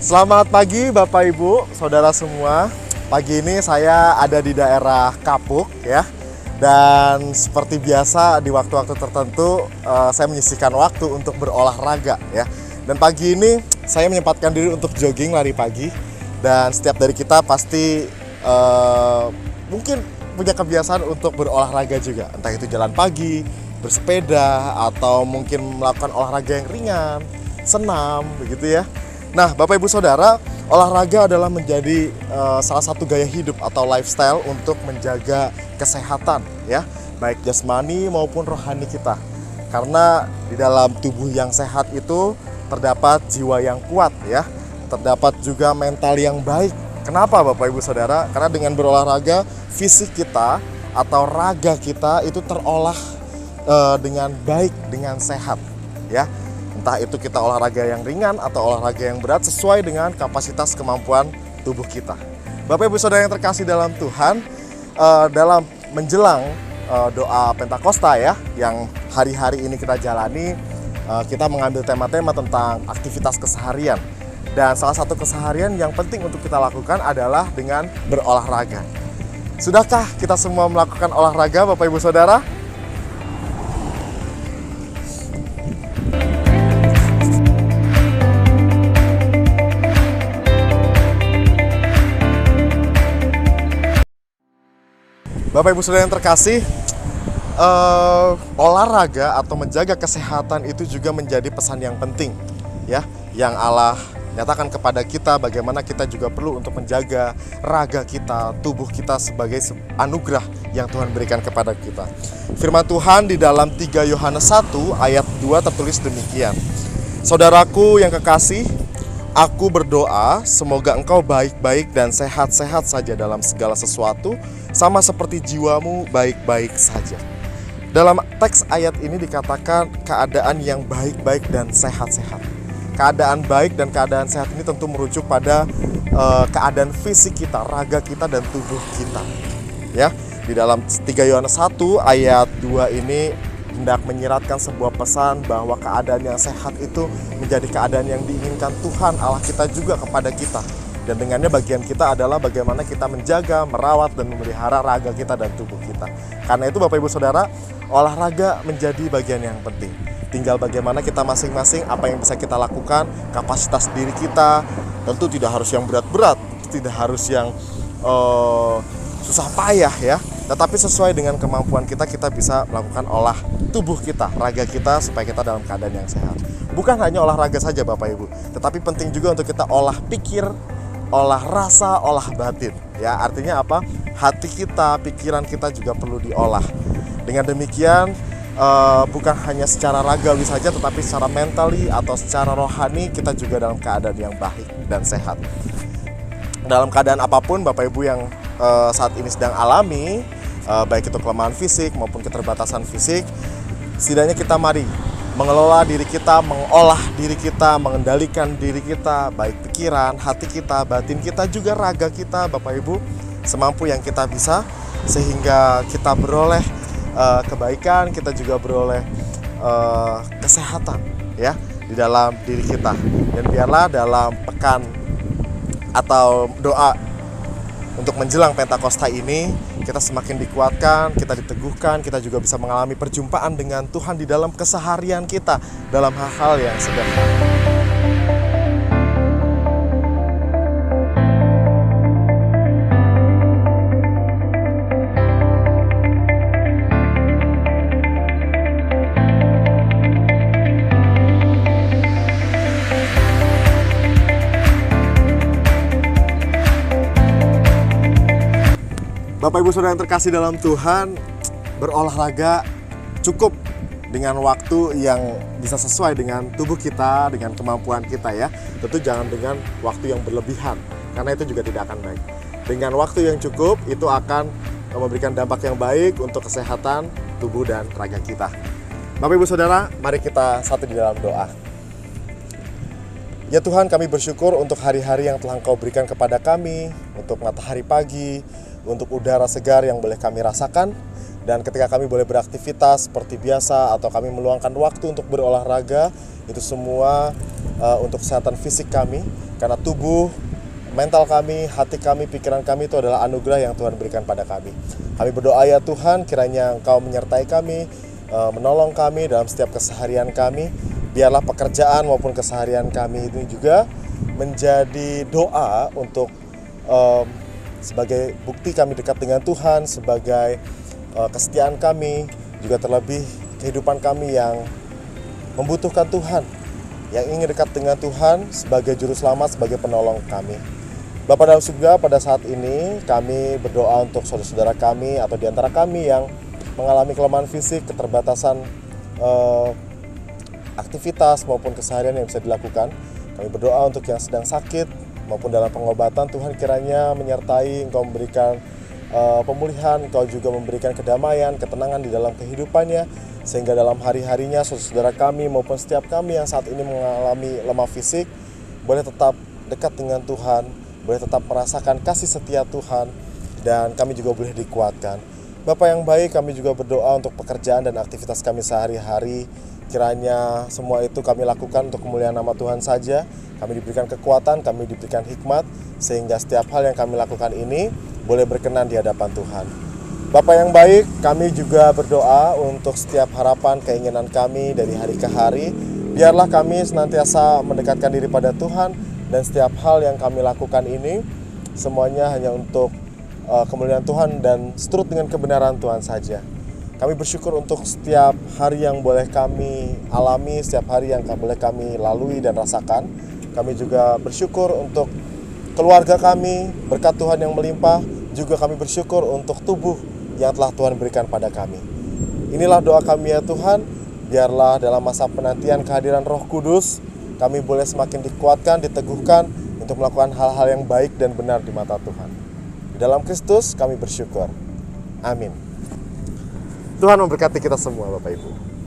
Selamat pagi Bapak Ibu, Saudara semua. Pagi ini saya ada di daerah Kapuk ya. Dan seperti biasa di waktu-waktu tertentu saya menyisihkan waktu untuk berolahraga ya. Dan pagi ini saya menyempatkan diri untuk jogging lari pagi. Dan setiap dari kita pasti mungkin punya kebiasaan untuk berolahraga juga. Entah itu jalan pagi, bersepeda, atau mungkin melakukan olahraga yang ringan, senam begitu ya. Nah, Bapak Ibu Saudara, olahraga adalah menjadi salah satu gaya hidup atau lifestyle untuk menjaga kesehatan ya, baik jasmani maupun rohani kita. Karena di dalam tubuh yang sehat itu terdapat jiwa yang kuat ya, terdapat juga mental yang baik. Kenapa Bapak Ibu Saudara? Karena dengan berolahraga, fisik kita atau raga kita itu terolah dengan baik, dengan sehat ya. Entah itu kita olahraga yang ringan atau olahraga yang berat sesuai dengan kapasitas kemampuan tubuh kita. Bapak Ibu Saudara yang terkasih dalam Tuhan, dalam menjelang doa Pentakosta ya, yang hari-hari ini kita jalani, kita mengambil tema-tema tentang aktivitas keseharian. Dan salah satu keseharian yang penting untuk kita lakukan adalah dengan berolahraga. Sudahkah kita semua melakukan olahraga Bapak Ibu Saudara? Bapak Ibu Saudara yang terkasih, olahraga atau menjaga kesehatan itu juga menjadi pesan yang penting ya, yang Allah nyatakan kepada kita bagaimana kita juga perlu untuk menjaga raga kita, tubuh kita sebagai anugerah yang Tuhan berikan kepada kita. Firman Tuhan di dalam 3 Yohanes 1 ayat 2 tertulis demikian. Saudaraku yang kekasih, aku berdoa semoga engkau baik-baik dan sehat-sehat saja dalam segala sesuatu, sama seperti jiwamu baik-baik saja. Dalam teks ayat ini dikatakan keadaan yang baik-baik dan sehat-sehat. Keadaan baik dan keadaan sehat ini tentu merujuk pada keadaan fisik kita, raga kita dan tubuh kita. Ya, di dalam 3 Yohanes 1 ayat 2 ini hendak menyiratkan sebuah pesan bahwa keadaan yang sehat itu menjadi keadaan yang diinginkan Tuhan Allah kita juga kepada kita. Dan dengannya bagian kita adalah bagaimana kita menjaga, merawat, dan memelihara raga kita dan tubuh kita. Karena itu Bapak Ibu Saudara, olahraga menjadi bagian yang penting. Tinggal bagaimana kita masing-masing, apa yang bisa kita lakukan, kapasitas diri kita. Tentu tidak harus yang berat-berat, tidak harus yang susah payah ya. Tetapi sesuai dengan kemampuan kita, kita bisa melakukan olah tubuh kita, raga kita, supaya kita dalam keadaan yang sehat. Bukan hanya olahraga saja Bapak Ibu, tetapi penting juga untuk kita olah pikir, olah rasa, olah batin ya. Artinya apa? Hati kita, pikiran kita juga perlu diolah. Dengan demikian bukan hanya secara ragawi saja, tetapi secara mentally atau secara rohani kita juga dalam keadaan yang baik dan sehat. Dalam keadaan apapun Bapak Ibu yang saat ini sedang alami, baik itu kelemahan fisik maupun keterbatasan fisik, setidaknya kita mari mengelola diri kita, mengolah diri kita, mengendalikan diri kita, baik pikiran, hati kita, batin kita, juga raga kita Bapak Ibu, semampu yang kita bisa, sehingga kita beroleh kebaikan, kita juga beroleh kesehatan ya di dalam diri kita. Dan biarlah dalam pekan atau doa untuk menjelang Pentakosta ini kita semakin dikuatkan, kita diteguhkan, kita juga bisa mengalami perjumpaan dengan Tuhan di dalam keseharian kita, dalam hal-hal yang sederhana. Bapak Ibu Saudara yang terkasih dalam Tuhan, berolahraga cukup dengan waktu yang bisa sesuai dengan tubuh kita, dengan kemampuan kita ya. Tentu jangan dengan waktu yang berlebihan, karena itu juga tidak akan baik. Dengan waktu yang cukup, itu akan memberikan dampak yang baik untuk kesehatan tubuh dan raga kita. Bapak Ibu Saudara, mari kita satu di dalam doa. Ya Tuhan, kami bersyukur untuk hari-hari yang telah Engkau berikan kepada kami, untuk matahari pagi, untuk udara segar yang boleh kami rasakan. Dan ketika kami boleh beraktivitas seperti biasa atau kami meluangkan waktu untuk berolahraga, itu semua untuk kesehatan fisik kami, karena tubuh, mental kami, hati kami, pikiran kami itu adalah anugerah yang Tuhan berikan pada kami. Kami berdoa ya Tuhan, kiranya Engkau menyertai kami, menolong kami dalam setiap keseharian kami. Biarlah pekerjaan maupun keseharian kami ini juga menjadi doa untuk sebagai bukti kami dekat dengan Tuhan, sebagai kesetiaan kami, juga terlebih kehidupan kami yang membutuhkan Tuhan, yang ingin dekat dengan Tuhan sebagai juru selamat, sebagai penolong kami. Bapa dalam surga, pada saat ini kami berdoa untuk saudara-saudara kami atau di antara kami yang mengalami kelemahan fisik, keterbatasan aktivitas maupun keseharian yang bisa dilakukan. Kami berdoa untuk yang sedang sakit maupun dalam pengobatan. Tuhan kiranya menyertai, Engkau memberikan pemulihan, Engkau juga memberikan kedamaian, ketenangan di dalam kehidupannya, sehingga dalam hari-harinya saudara kami maupun setiap kami yang saat ini mengalami lemah fisik boleh tetap dekat dengan Tuhan, boleh tetap merasakan kasih setia Tuhan, dan kami juga boleh dikuatkan. Bapa yang baik, kami juga berdoa untuk pekerjaan dan aktivitas kami sehari-hari. Kiranya semua itu kami lakukan untuk kemuliaan nama Tuhan saja. Kami diberikan kekuatan, kami diberikan hikmat, sehingga setiap hal yang kami lakukan ini boleh berkenan di hadapan Tuhan. Bapa yang baik, kami juga berdoa untuk setiap harapan, keinginan kami dari hari ke hari. Biarlah kami senantiasa mendekatkan diri pada Tuhan, dan setiap hal yang kami lakukan ini semuanya hanya untuk kemuliaan Tuhan dan seturut dengan kebenaran Tuhan saja. Kami bersyukur untuk setiap hari yang boleh kami alami, setiap hari yang boleh kami lalui dan rasakan. Kami juga bersyukur untuk keluarga kami, berkat Tuhan yang melimpah. Juga kami bersyukur untuk tubuh yang telah Tuhan berikan pada kami. Inilah doa kami ya Tuhan, biarlah dalam masa penantian kehadiran Roh Kudus, kami boleh semakin dikuatkan, diteguhkan untuk melakukan hal-hal yang baik dan benar di mata Tuhan. Di dalam Kristus kami bersyukur. Amin. Tuhan memberkati kita semua Bapak Ibu.